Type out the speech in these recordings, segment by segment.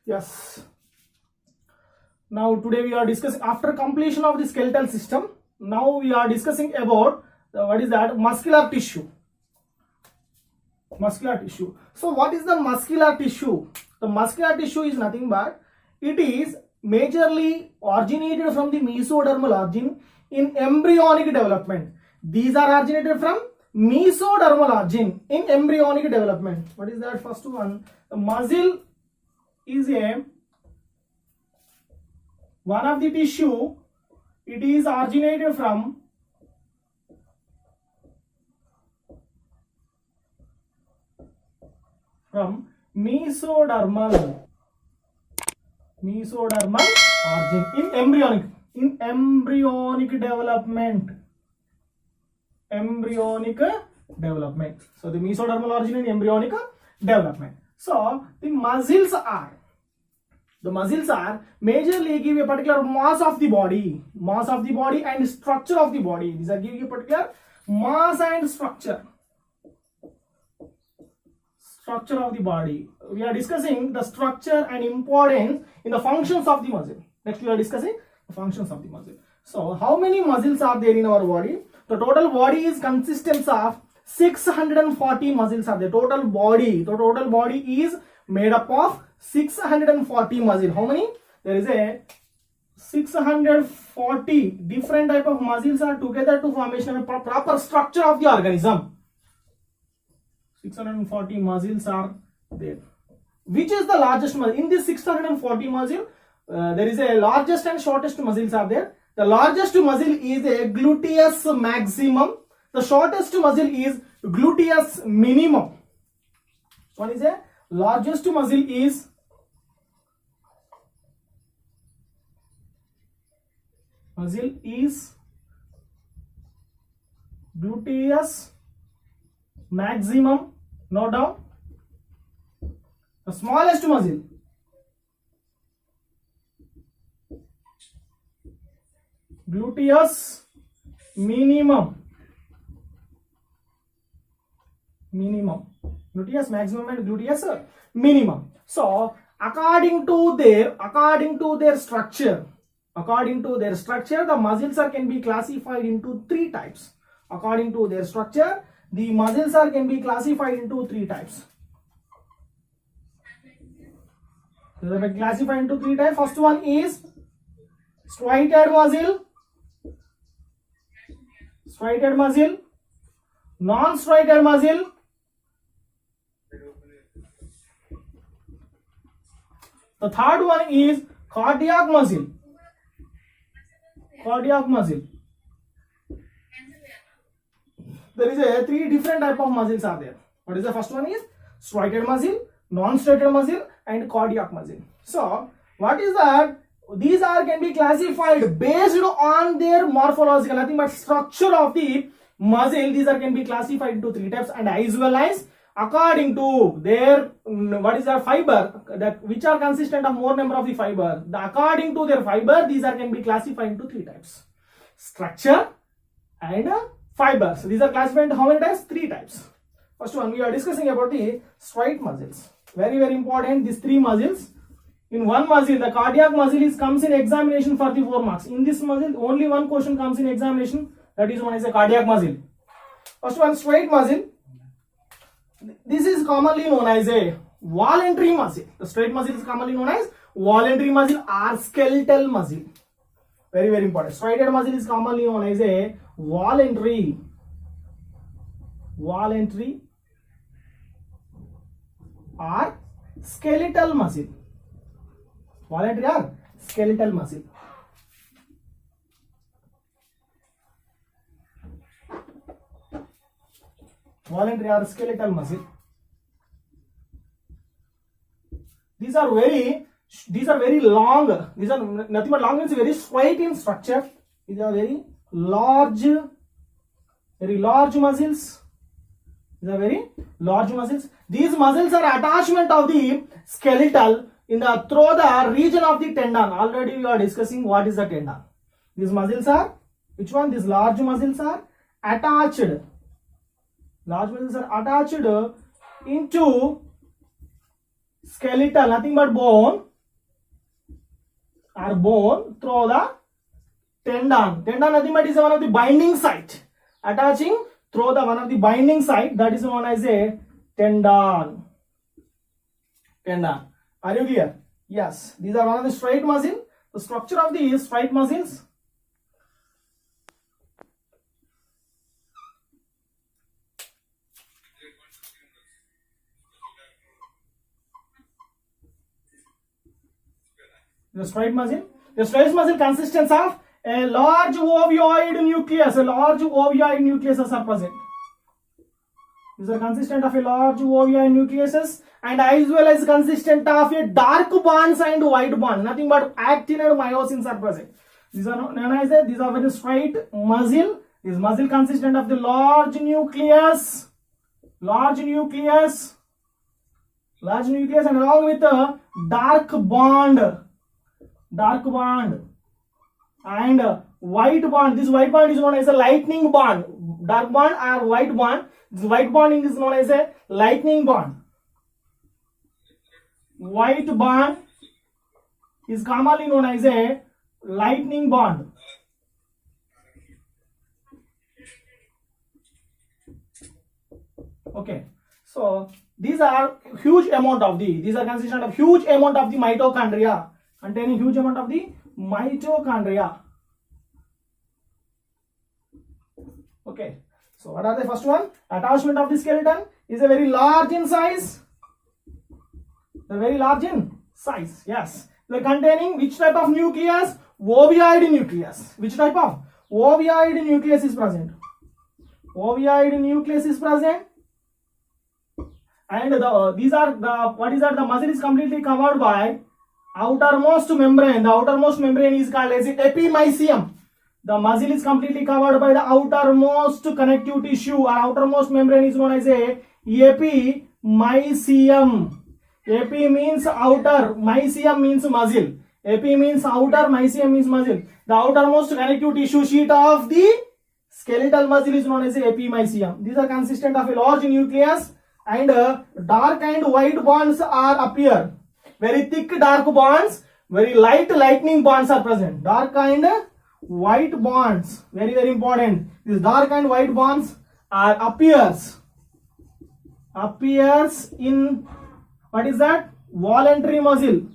Yes. Now today we are discussing, after completion of the skeletal system, now we are discussing about what is that? Muscular tissue. Muscular tissue. So what is the muscular tissue? The muscular tissue is nothing but it is majorly originated from the mesodermal origin in embryonic development. These are originated from mesodermal origin in embryonic development. What is that? First one, the muscle is a one of the tissue. It is originated from mesodermal origin in embryonic development. So the mesodermal origin in embryonic development. So the muscles are majorly give a particular mass of the body and structure of the body. These are giving a particular mass and structure of the body. We are discussing the structure and importance in the functions of the muscle. Next we are discussing the functions of the muscle. So how many muscles are there in our body? The total body is consistent of 640 muscles are there. Total body is made up of 640 muscles. How many? There is a 640 different type of muscles are together to formation of a proper structure of the organism. 640 muscles are there. Which is the largest muscle? In this 640 muscle, there is a largest and shortest muscles are there. The largest muscle is a gluteus maximum. The shortest muscle is gluteus minimum. One is a largest muscle is gluteus maximum. Note down. The smallest muscle gluteus minimum. Gluteus maximum and gluteus minimum. So according to their structure, the muscles can be classified into three types. According to their structure, the muscles can be classified into three types. They are classified into three types. First one is striated muscle, non-striated muscle, the third one is cardiac muscle. There is a three different type of muscles are there. What is the first one? Is striated muscle, non-striated muscle and cardiac muscle. So what is that? These can be classified based on their morphological, nothing but structure of the muscle. These can be classified into three types, and as well as according to their fiber, that which are consistent of more number of the fiber. According to their fiber, these can be classified into three types: structure and fibers. These are classified into how many types? Three types. First one, we are discussing about the striate muscles. Very important. These three muscles. In one muscle, the cardiac muscle comes in examination for the 4 marks. In this muscle, only one question comes in examination. That is one is a cardiac muscle. First one, striate muscle. This is commonly known as a voluntary muscle. The striate muscle is commonly known as voluntary muscle or skeletal muscle. Very important. Striated muscle is commonly known as a voluntary or skeletal muscle. Voluntary or skeletal muscle. Voluntary or skeletal muscle. These are very long. These are nothing but long means very straight in structure. These are very large muscles. These are very large muscles. These muscles are attachment of the skeletal through the region of the tendon. Already we are discussing what is the tendon. These muscles are, which one? These large muscles are attached. Large muscles are attached into skeletal, nothing but bone. or bone through the tendon. Tendon nothing but is one of the binding site. Attaching through the one of the binding site, that is known as a tendon. Tendon. Are you clear? Yes. These are one of the striate muscle. The structure of these striate muscles. The striate muscle. The striate muscle consists of a large ovoid nucleus. A large ovoid nucleuses are present. These are consistent of a large ovoid nucleuses and as well as consistent of a dark bonds and white bond. Nothing but actin and myosins are present. These are known as these are very striate muscle. This muscle consistent of the large nucleus, and along with a dark bond and white bond. This white bond is known as a lightning bond. Dark bond or white bond. This white bonding is known as a lightning bond. White bond is commonly known as a lightning bond. Okay, so these are huge amount of the, these are consistent of huge amount of the mitochondria, containing huge amount of the mitochondria. Okay, so what are the first one? Attachment of the skeleton is a very large in size. Yes. They are containing which type of nucleus? Ovoid nucleus. Which type of? Ovoid nucleus is present. And these are the, what is that? The muscle is completely covered by outermost membrane. The outermost membrane is called as epimysium. The muscle is completely covered by the outermost connective tissue or outermost membrane is known as a epimysium. Epi means outer, mysium means muscle. Epi means outer, mysium means muscle. The outermost connective tissue sheet of the skeletal muscle is known as a epimysium. These are consistent of a large nucleus and dark and white bonds are appear. Very thick dark bonds, very light lightning bonds are present. Dark and white bonds, very important. These dark and white bonds are appears in, what is that? Voluntary muscle.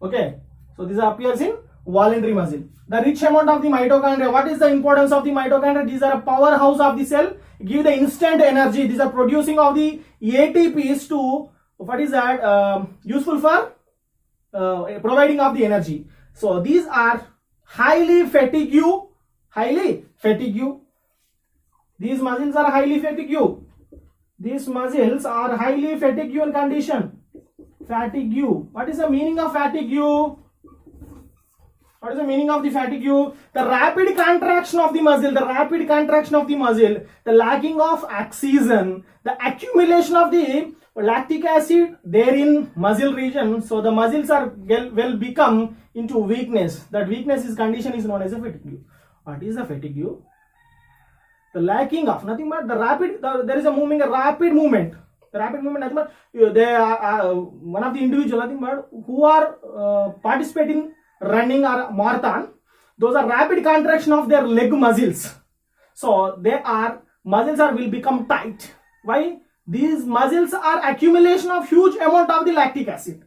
Okay, so this appears in voluntary muscle. The rich amount of the mitochondria. What is the importance of the mitochondria? These are a powerhouse of the cell. Give the instant energy. These are producing of the ATPs to, what is that? Useful for providing of the energy. So these are highly fatigue. These muscles are highly fatigue. In condition. Fatigue. What is the meaning of fatigue? What is the meaning of the fatigue? The rapid contraction of the muscle, the lacking of oxygen, the accumulation of the lactic acid there in muscle region. So the muscles are will become into weakness. That weakness is condition is known as a fatigue. What is the fatigue? The lacking of nothing but the rapid. There is a rapid movement. The rapid movement, nothing but they are one of the individual, nothing but who are participating running or marathon. Those are rapid contraction of their leg muscles. So muscles will become tight. Why? These muscles are accumulation of huge amount of the lactic acid.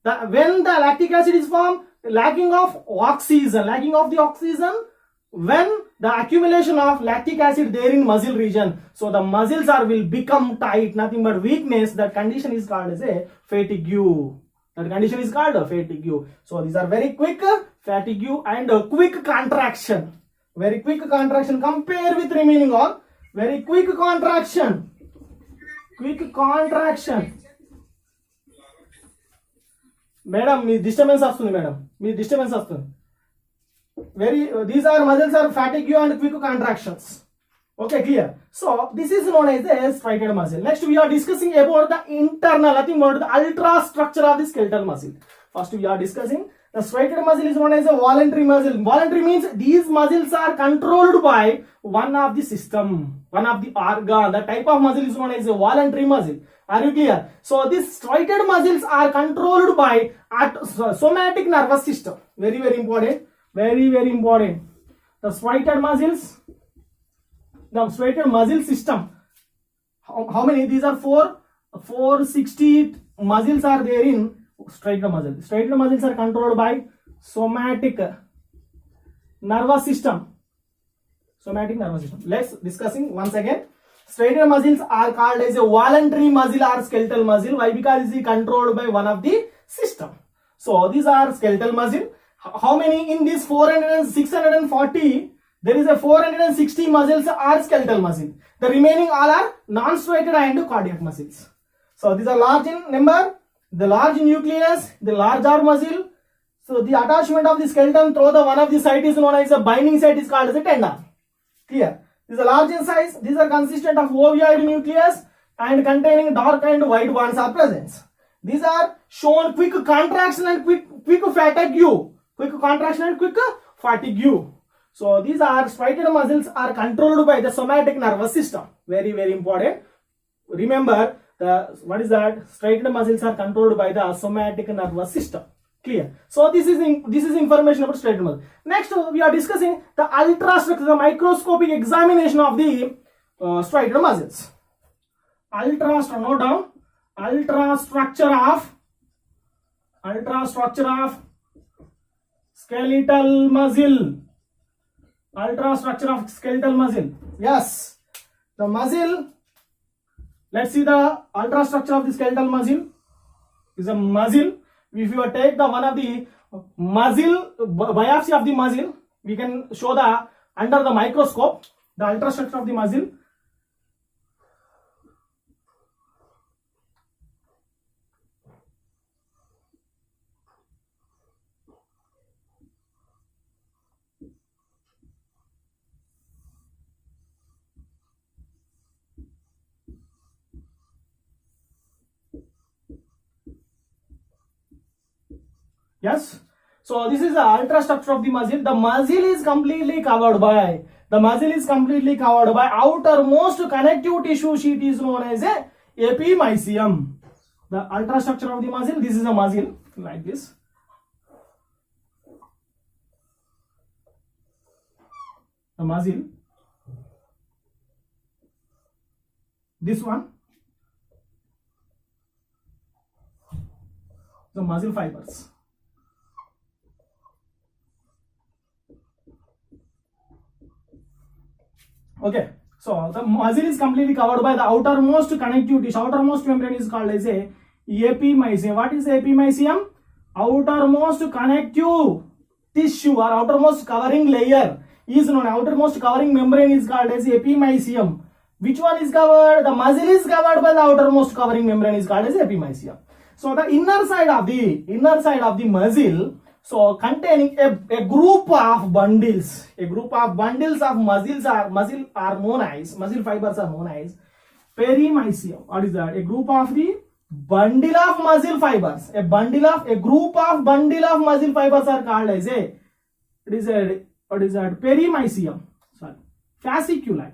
When the lactic acid is formed, lacking of the oxygen, when the accumulation of lactic acid there in muscle region, so the muscles will become tight, nothing but weakness. That condition is called as a fatigue. So these are very quick fatigue and quick contraction. Compare with remaining all. Very quick contraction. Madam, me disturbance వస్తుంది madam. These are muscles are fatigue and quick contractions. Okay, clear. So this is known as the striated muscle. Next we are discussing about the internal, nothing but the ultra structure of the skeletal muscle. First we are discussing The striated muscle is known as a voluntary muscle. Voluntary means these muscles are controlled by one of the system, one of the organ. The type of muscle is known as a voluntary muscle. Are you clear? So these striated muscles are controlled by somatic nervous system. Very, very important. Very, very important. The striated muscles, the striated muscle system. How many? These are 460 muscles are there in striated muscle. Striated muscles are controlled by somatic nervous system. Somatic nervous system. Let's discussing once again. Striated muscles are called as a voluntary muscle or skeletal muscle. Why? Because it is controlled by one of the system. So these are skeletal muscle. How many in this 640? There is a 460 muscles are skeletal muscle. The remaining all are non-striated and cardiac muscles. So these are large in number. The large nucleus, the larger muscle. So the attachment of the skeleton through the one of the site is known as a binding site is called as a tendon. Clear? These are large in size. These are consistent of ovoid nucleus and containing dark and white bonds are present. These are shown quick contraction and quick fatigue. Quick contraction and quick fatigue. So these are striated muscles are controlled by the somatic nervous system. Very, very important. Remember what is that? Striated muscles are controlled by the somatic nervous system. Clear? So this is information about striated muscle. Next we are discussing the ultrastructure, the microscopic examination of the striated muscles. Note down. Ultrastructure of skeletal muscle. Ultrastructure of skeletal muscle. Yes, the muscle. Let's see the ultrastructure of the skeletal muscle. Is a muscle. If you take the one of the muscle biopsy of the muscle, we can show the under the microscope the ultrastructure of the muscle. Yes. So this is the ultrastructure of the muscle. The muscle is completely covered by outermost connective tissue sheet is known as a epimysium. The ultrastructure of the muscle. This is a muscle like this. The muscle. This one. The muscle fibers. Okay, so the muscle is completely covered by the outermost connective tissue. Outermost membrane is called as a epimysium. What is epimysium? Outermost connective tissue or outermost covering layer is known. Outermost covering membrane is called as epimysium. Which one is covered? The muscle is covered by the outermost covering membrane is called as epimysium. So the inner side of the muscle. So containing a group of bundles of muscle fibers are known as perimysium. What is that? A group of the bundle of muscle fibers. A group of bundle of muscle fibers are called as what is that? Perimysium. Sorry, fasciculi.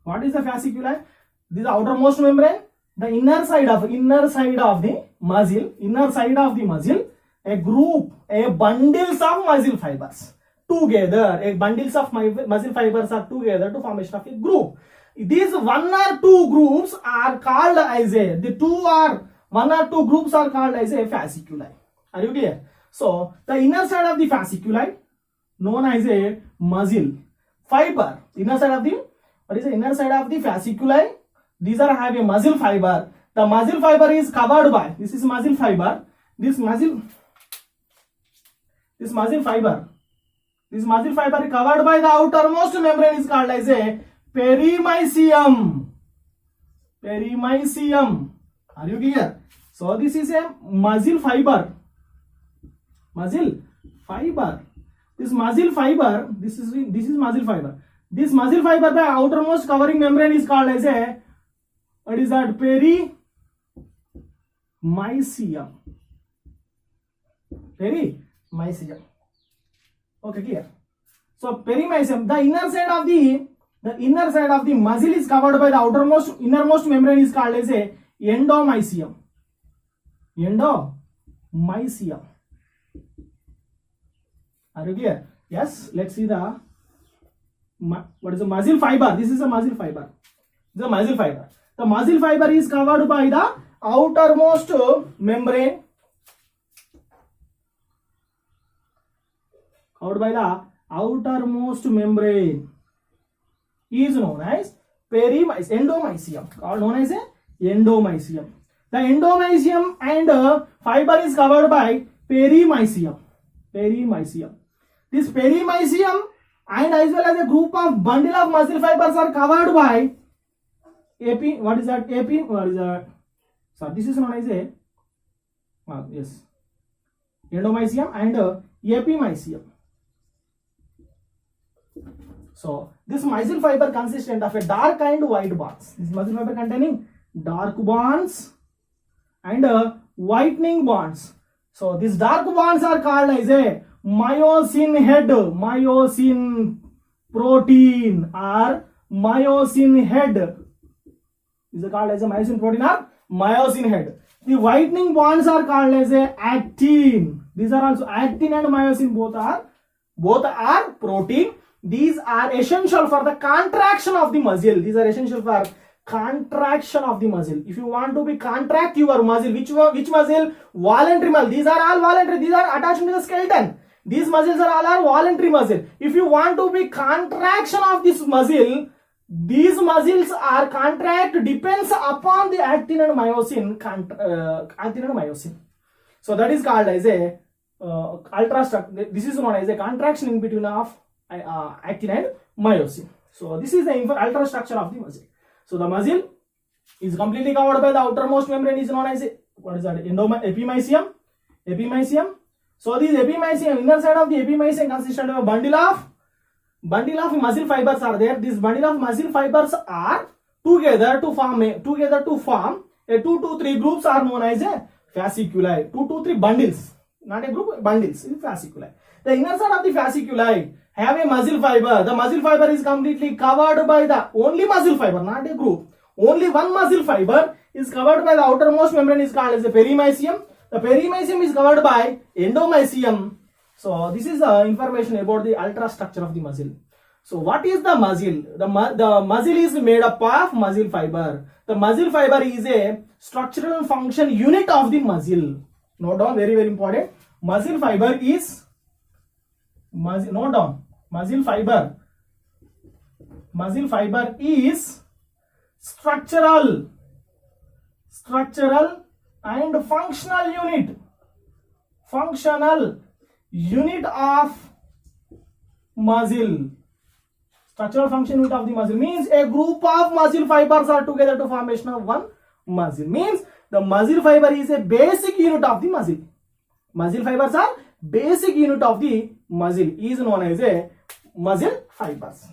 What is the fasciculi? This is the outermost membrane. The inner side of the muscle, a bundles of muscle fibers together. Bundles of muscle fibers are together to formation of a group. These one or two groups are called as fasciculi. Are you clear? So the inner side of the fasciculi known as a muscle fiber. Inner side of the fasciculi. These are have a muscle fiber. The muscle fiber is covered by, this is muscle fiber. This muscle fiber is covered by the outermost membrane is called as a perimysium. Are you clear? So this is a muscle fiber. This muscle fiber, this is muscle fiber. This muscle fiber by outermost covering membrane is called as a, what is that? mycelium. Perimycelium. Okay, clear. So perimycelium, the inner side of the muscle is covered by the innermost membrane is called as a endomysium. Endomysium. Are you clear? Yes. Let's see the what is the muscle fiber. This is a muscle fiber. The muscle fiber. The muscle fiber is covered by the outermost membrane. Covered by the outermost membrane is known as endomysium. Called known as a endomysium. The endomysium and fiber is covered by perimysium. This perimysium and as well as a group of bundle of muscle fibers are covered by what is that? So this is known as a endomysium and epimysium. So this muscle fiber consistent of a dark and white bonds. This muscle fiber containing dark bonds and whitening bonds. So these dark bonds are called as a myosin head, myosin protein or myosin head. Is called as a myosin protein or myosin head. The whitening bonds are called as a actin. These are also actin and myosin both are protein. These are essential for the contraction of the muscle. These are essential for contraction of the muscle. If you want to be contract your muscle, which muscle? Voluntary muscle. These are all voluntary. These are attached to the skeleton. These muscles are all voluntary muscle. If you want to be contraction of this muscle, these muscles are contract depends upon the actin and myosin. So that is called as a this is known as a contraction in between of actin and myosin. So this is the ultrastructure of the muscle. So the muscle is completely covered by the outermost membrane is known as what is that? Epimysium. So this epimysium, inner side of the epimysium consists of a bundle of muscle fibers are there. This bundle of muscle fibers are together to form a 2 to 3 groups are known as a fasciculi. 2 to 3 bundles, not a group, bundles in fasciculi. The inner side of the fasciculi have a muscle fiber. The muscle fiber is completely covered by the only muscle fiber, not a group. Only one muscle fiber is covered by the outermost membrane is called as a perimysium. The perimysium is covered by endomysium. So this is the information about the ultrastructure of the muscle. So what is the muscle? The muscle is made up of muscle fiber. The muscle fiber is a structural function unit of the muscle. Note down, very important. Muscle fiber is note down. Muscle fiber is structural and functional unit of muscle. Structural function unit of the muscle means a group of muscle fibers are together to formation of one muscle. Means the muscle fiber is a basic unit of the muscle. Muscle fibers are basic unit of the muscle is known as a muscle fibers.